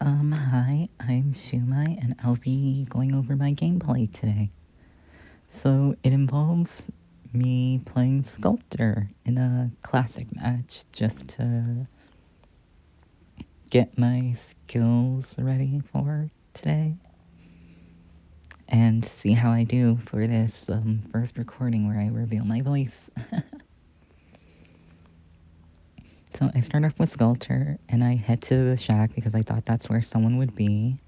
Hi, I'm Shumai, and I'll be going over my gameplay today. So, it involves me playing Sculptor in a classic match just to get my skills ready for today and see how I do for this first recording where I reveal my voice. So, I start off with Sculptor and I head to the shack because I thought that's where someone would be.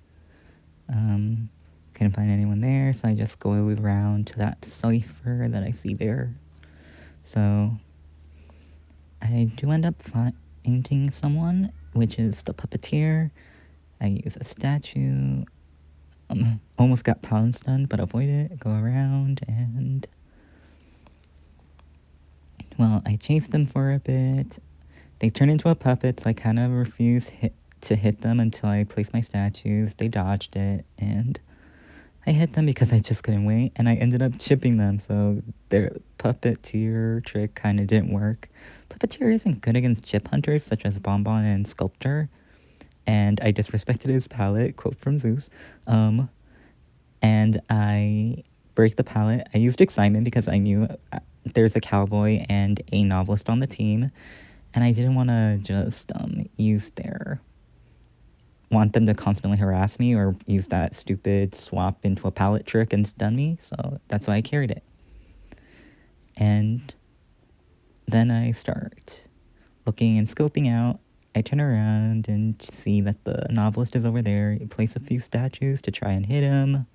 Couldn't find anyone there, so I just go around to that cipher that I see there. So I do end up finding someone, which is the puppeteer. I use a statue. Almost got pound stunned, but avoid it. Go around and well, I chased them for a bit. They turn into a puppet, so I kind of refuse to hit them until I place my statues. They dodged it, and I hit them because I just couldn't wait, and I ended up chipping them, so their puppeteer trick kind of didn't work. Puppeteer isn't good against chip hunters such as Bonbon and Sculptor, and I disrespected his palette, quote from Zeus, and I break the palette. I used excitement because I knew there's a cowboy and a novelist on the team, and I didn't want to just want them to constantly harass me or use that stupid swap into a palette trick and stun me, so that's why I carried it. And then I start looking and scoping out. I turn around and see that the novelist is over there. I place a few statues to try and hit him.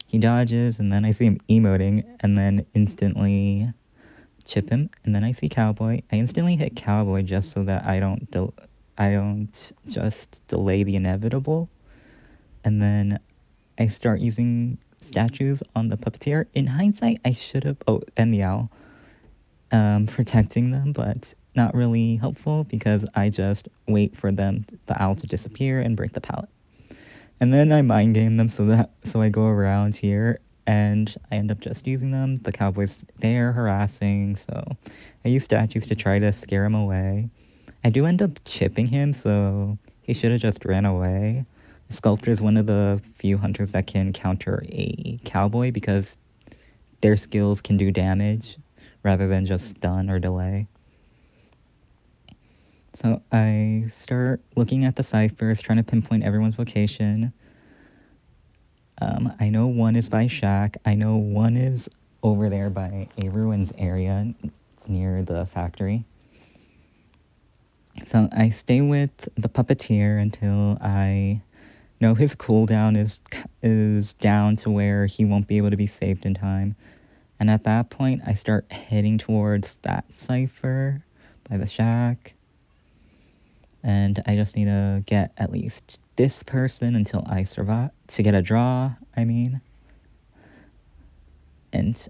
He dodges, and then I see him emoting, and then instantly chip him. And then I see Cowboy. I instantly hit Cowboy just so that I don't just delay the inevitable. And then I start using statues on the puppeteer. In hindsight, I should have... Oh, and the owl. Protecting them, but not really helpful because I just wait for the owl to disappear and break the palette. And then I mind game them so I go around here and I end up just using them. The cowboy's there harassing, so I use statues to try to scare him away. I do end up chipping him, so he should have just ran away. The Sculptor is one of the few hunters that can counter a cowboy because their skills can do damage rather than just stun or delay. So I start looking at the ciphers, trying to pinpoint everyone's location. I know one is by shack. I know one is over there by a ruins area near the factory. So I stay with the puppeteer until I know his cooldown is down to where he won't be able to be saved in time. And at that point, I start heading towards that cipher by the shack. And I just need to get at least this person until I survive, to get a draw, I mean. And,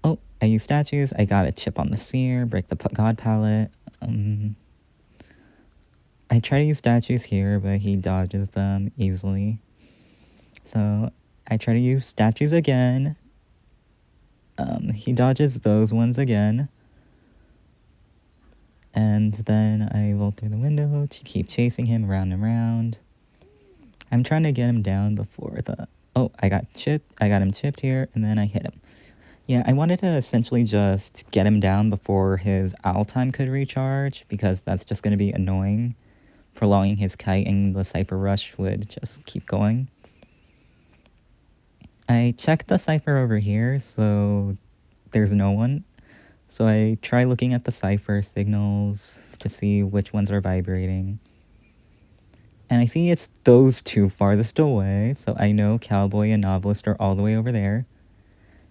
oh, I use statues. I got a chip on the sphere, break the god palette. I try to use statues here, but he dodges them easily. So I try to use statues again. He dodges those ones again. And then I roll through the window to keep chasing him round and round. I'm trying to get him down before I got him chipped here, and then I hit him. Yeah, I wanted to essentially just get him down before his owl time could recharge, because that's just going to be annoying, prolonging his kite, and the cipher rush would just keep going. I checked the cipher over here, so there's no one. So I try looking at the cipher signals to see which ones are vibrating. And I see it's those two farthest away, so I know Cowboy and Novelist are all the way over there.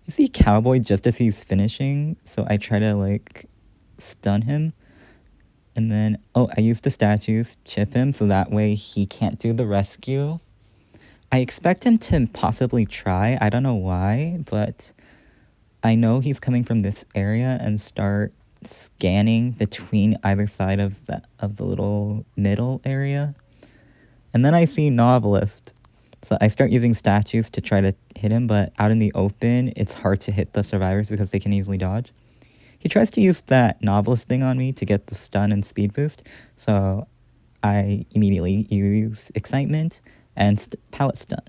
I see Cowboy just as he's finishing, so I try to, stun him. And then, I use the statues, chip him, so that way he can't do the rescue. I expect him to possibly try, I don't know why, but I know he's coming from this area and start scanning between either side of the little middle area. And then I see Novelist. So I start using statues to try to hit him, but out in the open, it's hard to hit the survivors because they can easily dodge. He tries to use that Novelist thing on me to get the stun and speed boost, so I immediately use excitement and pallet stun.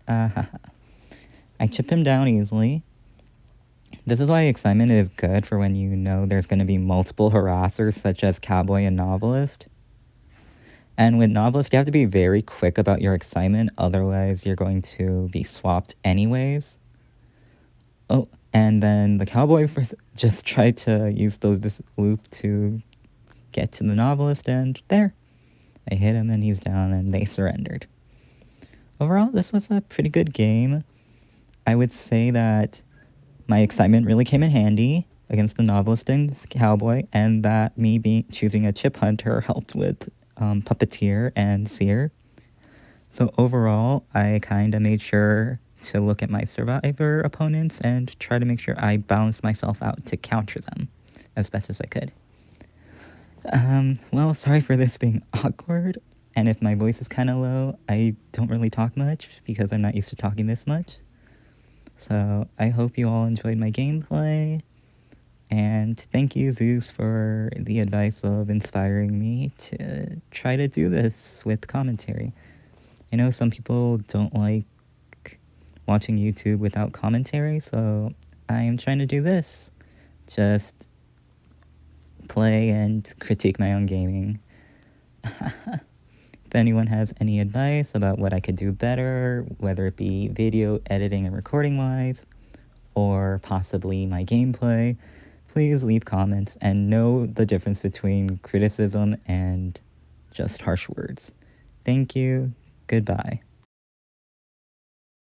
I chip him down easily. This is why excitement is good for when you know there's going to be multiple harassers such as Cowboy and Novelist. And with Novelist, you have to be very quick about your excitement, otherwise you're going to be swapped anyways. Oh, and then the Cowboy just tried to use this loop to get to the Novelist, and there. I hit him and he's down and they surrendered. Overall, this was a pretty good game. I would say that my excitement really came in handy against the Novelist and Cowboy, and that me choosing a Chip Hunter helped with Puppeteer and Seer. So overall, I kind of made sure to look at my Survivor opponents and try to make sure I balanced myself out to counter them as best as I could. Well, sorry for this being awkward, and if my voice is kind of low, I don't really talk much because I'm not used to talking this much. So I hope you all enjoyed my gameplay, and thank you, Zeus, for the advice of inspiring me to try to do this with commentary. I know some people don't like watching YouTube without commentary, so I am trying to do this. Just play and critique my own gaming. If anyone has any advice about what I could do better, whether it be video editing and recording wise, or possibly my gameplay, please leave comments and know the difference between criticism and just harsh words. Thank you. Goodbye.